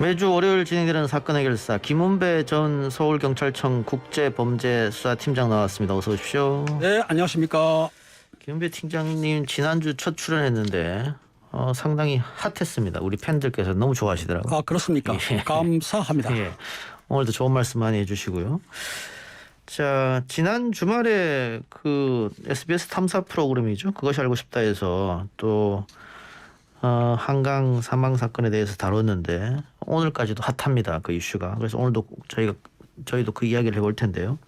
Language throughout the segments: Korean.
매주 월요일 진행되는 사건 해결사 김은배 전 서울경찰청 국제범죄수사팀장 나왔습니다. 어서 오십시오. 네, 안녕하십니까. 김은배 팀장님 지난주 첫 출연했는데 상당히 핫했습니다. 우리 팬들께서 너무 좋아하시더라고요. 아, 그렇습니까? 예. 감사합니다. 예. 오늘도 좋은 말씀 많이 해주시고요. 자, 지난 주말에 그 SBS 탐사 프로그램이죠. 그것이 알고 싶다에서 또 한강 사망 사건에 대해서 다뤘는데 오늘까지도 핫합니다. 그 이슈가. 그래서 오늘도 저희도 그 이야기를 해볼 텐데요.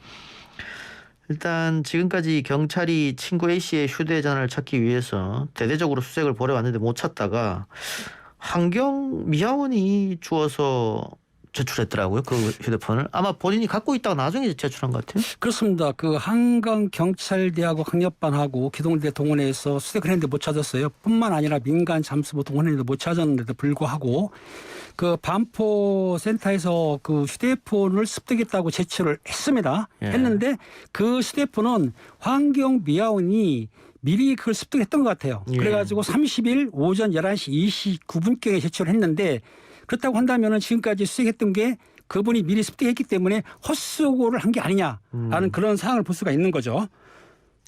일단 지금까지 경찰이 친구 A 씨의 휴대전화를 찾기 위해서 대대적으로 수색을 벌여왔는데 못 찾다가 환경 미화원이 주워서 제출했더라고요. 그 휴대폰을 아마 본인이 갖고 있다가 나중에 제출한 것 같아요. 그렇습니다. 그 한강경찰대하고 강력반하고 기동대 동원해서 수색을 했는데 못 찾았어요. 뿐만 아니라 민간 잠수부 동원했는데 못 찾았는데도 불구하고 그 반포센터에서 그 휴대폰을 습득했다고 제출을 했습니다. 예. 했는데 그 휴대폰은 환경미화원이 미리 그걸 습득했던 것 같아요. 예. 그래가지고 30일 오전 11시 29분경에 제출을 했는데 그렇다고 한다면 지금까지 수색했던 게 그분이 미리 습득했기 때문에 헛수고를 한 게 아니냐라는 그런 상황을 볼 수가 있는 거죠.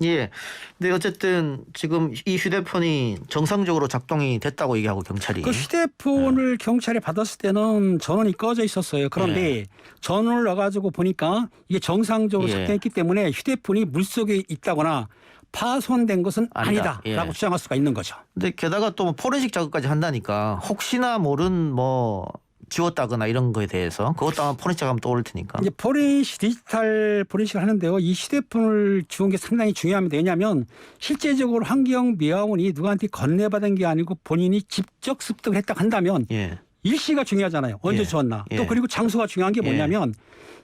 예. 근데 어쨌든 지금 이 휴대폰이 정상적으로 작동이 됐다고 얘기하고 경찰이. 그 휴대폰을 경찰에 받았을 때는 전원이 꺼져 있었어요. 그런데 전원을 넣어가지고 보니까 이게 정상적으로 예. 작동했기 때문에 휴대폰이 물속에 있다거나 파손된 것은 아니다라고 예. 주장할 수가 있는 거죠. 근데 게다가 또 뭐 포렌식 작업까지 한다니까 혹시나 모른 뭐 지웠다거나 이런 거에 대해서 그것도 아마 포렌식 작업하면 떠오를 테니까. 이제 포렌식 디지털 포렌식을 하는데요. 이 휴대폰을 주운 게 상당히 중요합니다. 왜냐하면 실제적으로 환경미화원이 누구한테 건네받은 게 아니고 본인이 직접 습득을 했다고 한다면 예. 일시가 중요하잖아요. 언제 예. 주웠나. 예. 또 그리고 장소가 중요한 게 뭐냐면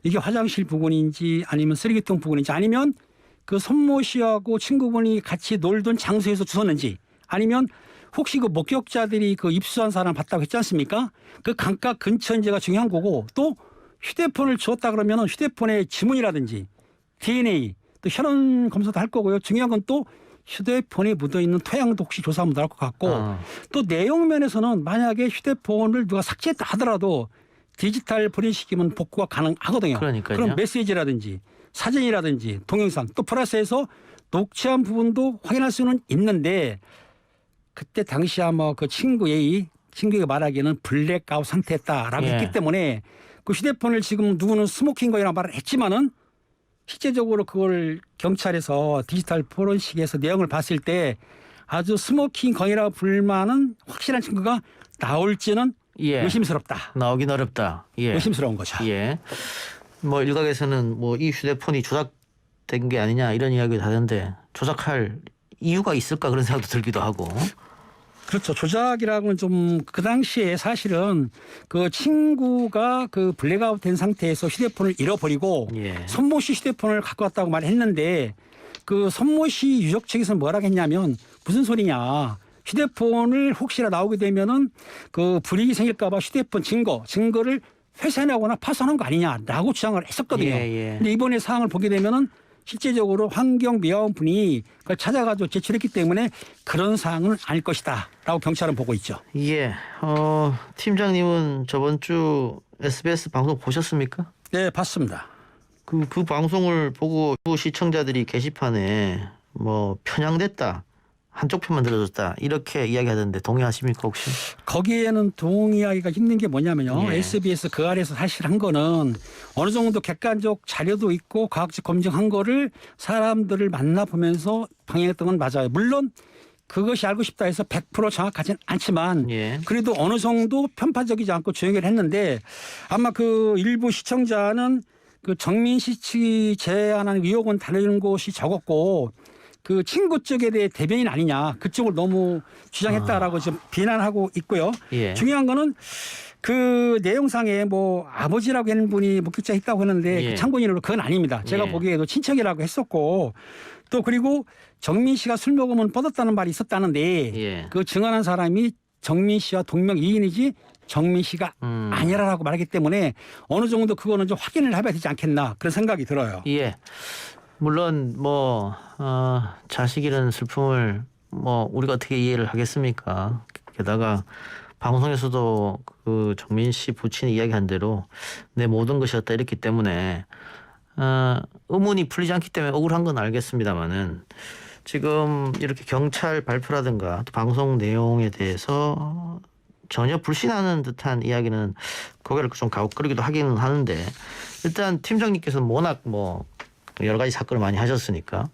이게 화장실 부근인지 아니면 쓰레기통 부근인지 아니면 그 손모 씨하고 친구분이 같이 놀던 장소에서 주웠는지 아니면 혹시 그 목격자들이 그 입수한 사람 봤다고 했지 않습니까? 그 강가 근처인지가 중요한 거고 또 휴대폰을 주었다 그러면 휴대폰의 지문이라든지 DNA 또 혈흔 검사도 할 거고요. 중요한 건 또 휴대폰에 묻어있는 토양도 혹시 조사하면 나올 것 같고 또 내용 면에서는 만약에 휴대폰을 누가 삭제했다 하더라도 디지털 포렌식이면 복구가 가능하거든요. 그러니까요. 그럼 메시지라든지 사진이라든지 동영상 또 플러스해서 녹취한 부분도 확인할 수는 있는데 그때 당시 아마 그 친구에게 말하기에는 블랙아웃 상태였다라고 예. 했기 때문에 그 휴대폰을 지금 누구는 스모킹 거이라고 말을 했지만은 실제적으로 그걸 경찰에서 디지털 포렌식에서 내용을 봤을 때 아주 스모킹 거이라고 불만은 확실한 친구가 나올지는 의심스럽다. 나오긴 어렵다. 예. 의심스러운 거죠. 예. 뭐 일각에서는 뭐 이 휴대폰이 조작된 게 아니냐 이런 이야기를 하던데 조작할 이유가 있을까 그런 생각도 들기도 하고. 그렇죠. 조작이라고는 좀 그 당시에 사실은 그 친구가 그 블랙아웃 된 상태에서 휴대폰을 잃어버리고 손모 씨 휴대폰을 갖고 왔다고 말했는데 그 손모 씨 유족 측에서는 뭐라고 했냐면 무슨 소리냐. 휴대폰을 혹시나 나오게 되면은 그 불이익이 생길까 봐 휴대폰 증거를 회산하거나 파손한 거 아니냐라고 주장을 했었거든요. 근데 이번에 사항을 보게 되면은 실제적으로 환경미화원 분이 그걸 찾아가지고 제출했기 때문에 그런 사항은 아닐 것이다라고 경찰은 보고 있죠. 예. 팀장님은 저번 주 SBS 방송 보셨습니까? 네, 봤습니다. 그 방송을 보고 시청자들이 게시판에 뭐 편향됐다. 한쪽 편만 들어줬다. 이렇게 이야기하던데 동의하십니까 혹시? 거기에는 동의하기가 힘든 게 뭐냐면요. SBS 그 아래에서 사실 한 거는 어느 정도 객관적 자료도 있고 과학적 검증한 거를 사람들을 만나보면서 방영했던 건 맞아요. 물론 그것이 알고 싶다 해서 100% 정확하지는 않지만 그래도 어느 정도 편파적이지 않고 조용히 했는데 아마 그 일부 시청자는 그 정민씨 측이 제안한 의혹은 다른 곳이 적었고 그 친구 쪽에 대해 대변인 아니냐 그쪽을 너무 주장했다라고 지금 비난하고 있고요. 중요한 거는 그 내용상에 뭐 아버지라고 하는 분이 목격자 있다고 하는데 그 참고인으로 그건 아닙니다. 제가 보기에도 친척이라고 했었고 또 그리고 정민 씨가 술 먹으면 뻗었다는 말이 있었다는데 그 증언한 사람이 정민 씨와 동명이인이지 정민 씨가 아니라고 말하기 때문에 어느 정도 그거는 좀 확인을 해봐야 되지 않겠나 그런 생각이 들어요. 물론 뭐 자식 잃은 슬픔을 뭐 우리가 어떻게 이해를 하겠습니까? 게다가 방송에서도 그 정민 씨 부친이 이야기한 대로 내 모든 것이었다 이랬기 때문에 의문이 풀리지 않기 때문에 억울한 건 알겠습니다만은 지금 이렇게 경찰 발표라든가 또 방송 내용에 대해서 전혀 불신하는 듯한 이야기는 고개를 좀 가웃거리기도 하기는 하는데 일단 팀장님께서는 워낙 뭐 여러 가지 사건을 많이 하셨으니까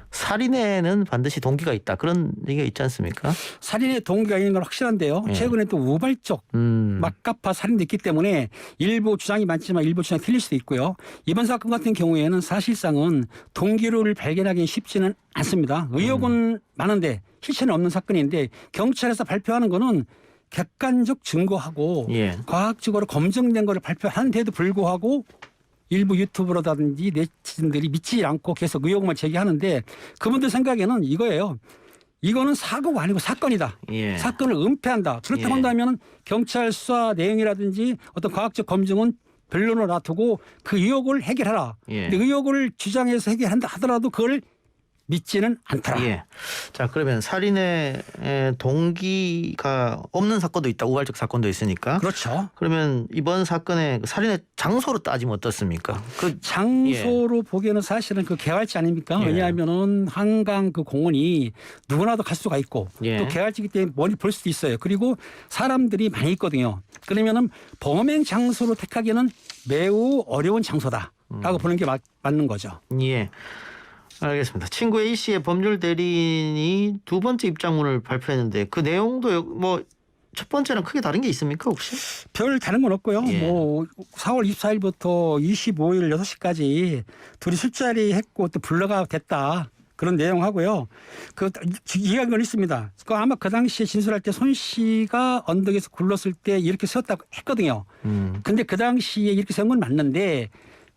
살인에는 반드시 동기가 있다 그런 얘기가 있지 않습니까? 살인의 동기가 있는 건 확실한데요. 예. 최근에 또 우발적 막가파 살인도 있기 때문에 일부 주장이 많지만 일부 주장이 틀릴 수도 있고요. 이번 사건 같은 경우에는 사실상은 동기를 발견하기는 쉽지는 않습니다. 의혹은 많은데 실체는 없는 사건인데 경찰에서 발표하는 거는 객관적 증거하고 예. 과학적으로 검증된 거를 발표하는데도 불구하고 일부 유튜브로라든지 네티즌들이 믿지 않고 계속 의혹만 제기하는데 그분들 생각에는 이거예요. 이거는 사고가 아니고 사건이다. 예. 사건을 은폐한다. 그렇다고 예. 한다면 경찰 수사 내용이라든지 어떤 과학적 검증은 변론을 놔두고 그 의혹을 해결하라. 예. 근데 의혹을 주장해서 해결한다 하더라도 그걸 믿지는 않더라. 예. 자 그러면 살인의 동기가 없는 사건도 있다. 우발적 사건도 있으니까. 그렇죠. 그러면 이번 사건의 살인의 장소로 따지면 어떻습니까? 그 장소로 보기에는 사실은 그 개활지 아닙니까? 예. 왜냐하면은 한강 그 공원이 누구나도 갈 수가 있고 예. 또 개활지기 때문에 멀리 볼 수도 있어요. 그리고 사람들이 많이 있거든요. 그러면은 범행 장소로 택하기는 매우 어려운 장소다라고 보는 게 맞는 거죠. 예. 알겠습니다. 친구 A 씨의 법률 대리인이 두 번째 입장문을 발표했는데 그 내용도 뭐 첫 번째랑 크게 다른 게 있습니까 혹시? 별 다른 건 없고요. 예. 뭐 4월 24일부터 25일 6시까지 둘이 술자리 했고 또 불러가 됐다. 그런 내용하고요. 그 이해한 건 있습니다. 그 아마 그 당시에 진술할 때 손 씨가 언덕에서 굴렀을 때 이렇게 세웠다고 했거든요. 근데 그 당시에 이렇게 세운 건 맞는데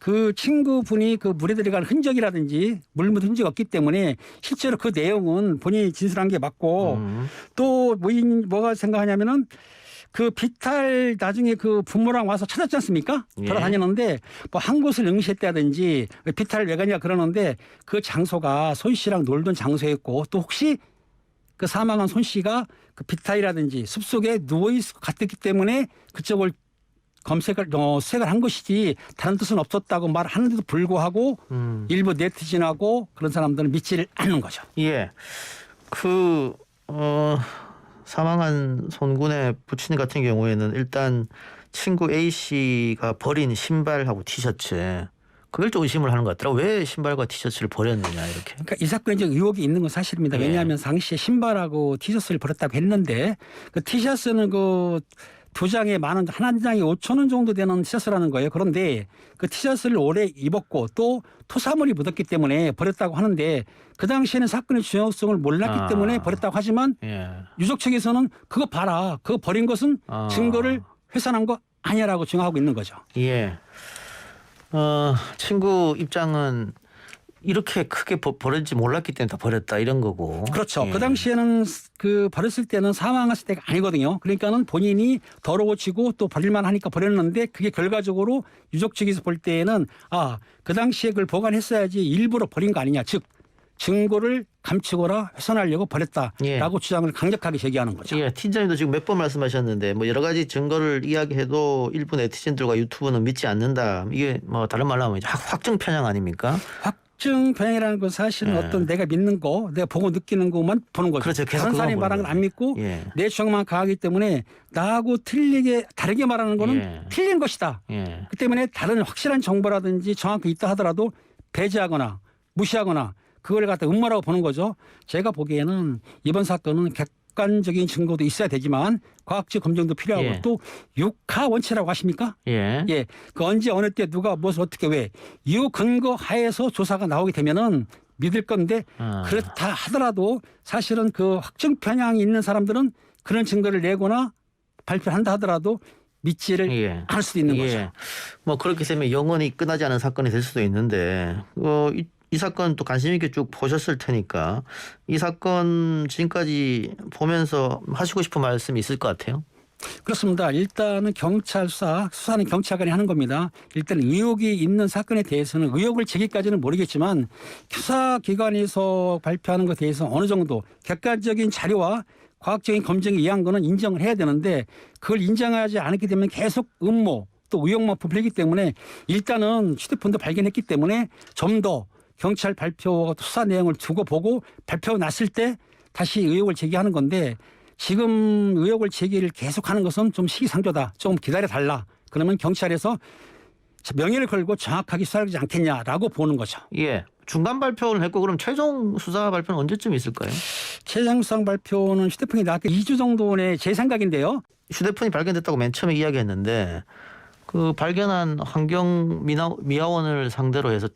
그 친구분이 그 물에 들어간 흔적이라든지 물 묻은 흔적이 없기 때문에 실제로 그 내용은 본인이 진술한 게 맞고 또 뭐가 생각하냐면은 그 비탈 나중에 그 부모랑 와서 찾았지 않습니까? 예. 돌아다녔는데 뭐 한 곳을 응시했다든지 비탈을 왜 가냐 그러는데 그 장소가 손 씨랑 놀던 장소였고 또 혹시 그 사망한 손 씨가 그 비탈이라든지 숲속에 누워있을 것 같았기 때문에 그쪽을 수색을 한 것이지 다른 뜻은 없었다고 말하는데도 불구하고 일부 네티즌하고 그런 사람들은 믿지를 않는 거죠. 예. 사망한 손군의 부친 같은 경우에는 일단 친구 A 씨가 버린 신발하고 티셔츠 그걸 좀 의심을 하는 것 같더라고요. 왜 신발과 티셔츠를 버렸느냐 이렇게. 그러니까 이 사건에 이제 의혹이 있는 건 사실입니다. 예. 왜냐하면 당시에 신발하고 티셔츠를 버렸다고 했는데 그 티셔츠는 그 두 장에 만 원, 한 장에 5천 원 정도 되는 티셔츠라는 거예요. 그런데 그 티셔츠를 오래 입었고 또 토사물이 묻었기 때문에 버렸다고 하는데 그 당시에는 사건의 중요성을 몰랐기 때문에 버렸다고 하지만 예. 유족 측에서는 그거 봐라. 그거 버린 것은 증거를 훼손한 거 아니야라고 주장하고 있는 거죠. 예. 친구 입장은 이렇게 크게 버릴지 몰랐기 때문에 다 버렸다 이런 거고. 그렇죠. 예. 그 당시에는 그 버렸을 때는 사망했을 때가 아니거든요. 그러니까는 본인이 더러워지고 또 버릴만 하니까 버렸는데 그게 결과적으로 유족 측에서 볼 때에는 그 당시에 그걸 보관했어야지 일부러 버린 거 아니냐. 즉 증거를 감추거나 훼손하려고 버렸다라고 예. 주장을 강력하게 제기하는 거죠. 예, 팀장님도 지금 몇 번 말씀하셨는데 뭐 여러 가지 증거를 이야기해도 일부 네티즌들과 유튜브는 믿지 않는다. 이게 뭐 다른 말로 하면 이제 확증 편향 아닙니까? 확증 편향이라는 건 사실은 어떤 내가 믿는 거, 내가 보고 느끼는 것만 보는 거죠. 그렇죠. 계속 다른 사람이 그것만 말하는 건 안 보는 믿고 예. 내 주장만 강하기 때문에 나하고 다르게 말하는 거는 예. 틀린 것이다. 예. 그 때문에 다른 확실한 정보라든지 정확히 있다 하더라도 배제하거나 무시하거나 그걸 갖다 음모라고 보는 거죠. 제가 보기에는 이번 사건은 객관적인 증거도 있어야 되지만 과학적 검증도 필요하고 예. 또 육하 원칙이라고 하십니까? 예. 예. 그 언제 어느 때 누가 무엇을 어떻게 왜 이 근거 하에서 조사가 나오게 되면은 믿을 건데 그렇다 하더라도 사실은 그 확증 편향이 있는 사람들은 그런 증거를 내거나 발표한다 하더라도 믿지를 예. 않을 수도 있는 예. 거죠. 뭐 그렇게 되면 영원히 끝나지 않은 사건이 될 수도 있는데 이 사건 또 관심 있게 쭉 보셨을 테니까 이 사건 지금까지 보면서 하시고 싶은 말씀이 있을 것 같아요. 그렇습니다. 일단은 수사는 경찰관이 하는 겁니다. 일단 의혹이 있는 사건에 대해서는 의혹을 제기까지는 모르겠지만 수사기관에서 발표하는 것에 대해서 어느 정도 객관적인 자료와 과학적인 검증에 의한 거는 인정을 해야 되는데 그걸 인정하지 않게 되면 계속 음모 또 의혹만 부풀리기 때문에 일단은 휴대폰도 발견했기 때문에 좀 더 경찰 발표 수사 내용을 두고 보고 발표 났을 때 다시 의혹을 제기하는 건데 지금 의혹을 제기를 계속하는 것은 좀 시기상조다. 좀 기다려달라. 그러면 경찰에서 명예를 걸고 정확하게 수사하지 않겠냐라고 보는 거죠. 예. 중간 발표를 했고 그럼 최종 수사 발표는 언제쯤 있을까요? 최종 수사 발표는 휴대폰이 나왔기 2주 정도 내 제 생각인데요. 휴대폰이 발견됐다고 맨 처음에 이야기했는데 그 발견한 환경미화원을 상대로 해서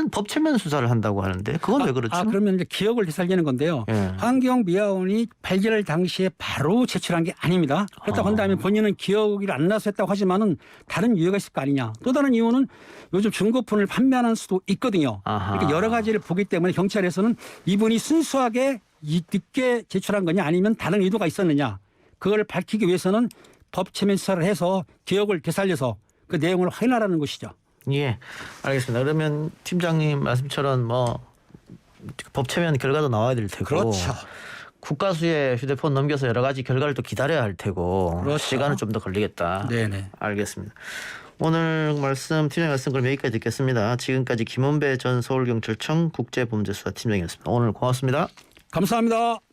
법 최면 수사를 한다고 하는데 그건 왜 그렇죠? 그러면 이제 기억을 되살리는 건데요. 예. 환경미화원이 발견할 당시에 바로 제출한 게 아닙니다. 그렇다고 한다면 본인은 기억이 안 나서 했다고 하지만은 다른 이유가 있을 거 아니냐. 또 다른 이유는 요즘 중고폰을 판매하는 수도 있거든요. 아하. 그러니까 여러 가지를 보기 때문에 경찰에서는 이분이 순수하게 늦게 제출한 거냐 아니면 다른 의도가 있었느냐. 그걸 밝히기 위해서는 법 최면 수사를 해서 기억을 되살려서 그 내용을 확인하라는 것이죠. 예, 알겠습니다. 그러면 팀장님 말씀처럼 법 최면 결과도 나와야 될 테고, 그렇죠. 국가수에 휴대폰 넘겨서 여러 가지 결과를 또 기다려야 할 테고, 그렇죠. 시간은 좀 더 걸리겠다. 네네. 알겠습니다. 오늘 팀장 말씀 그럼 여기까지 듣겠습니다. 지금까지 김원배 전 서울경찰청 국제범죄수사팀장이었습니다. 오늘 고맙습니다. 감사합니다.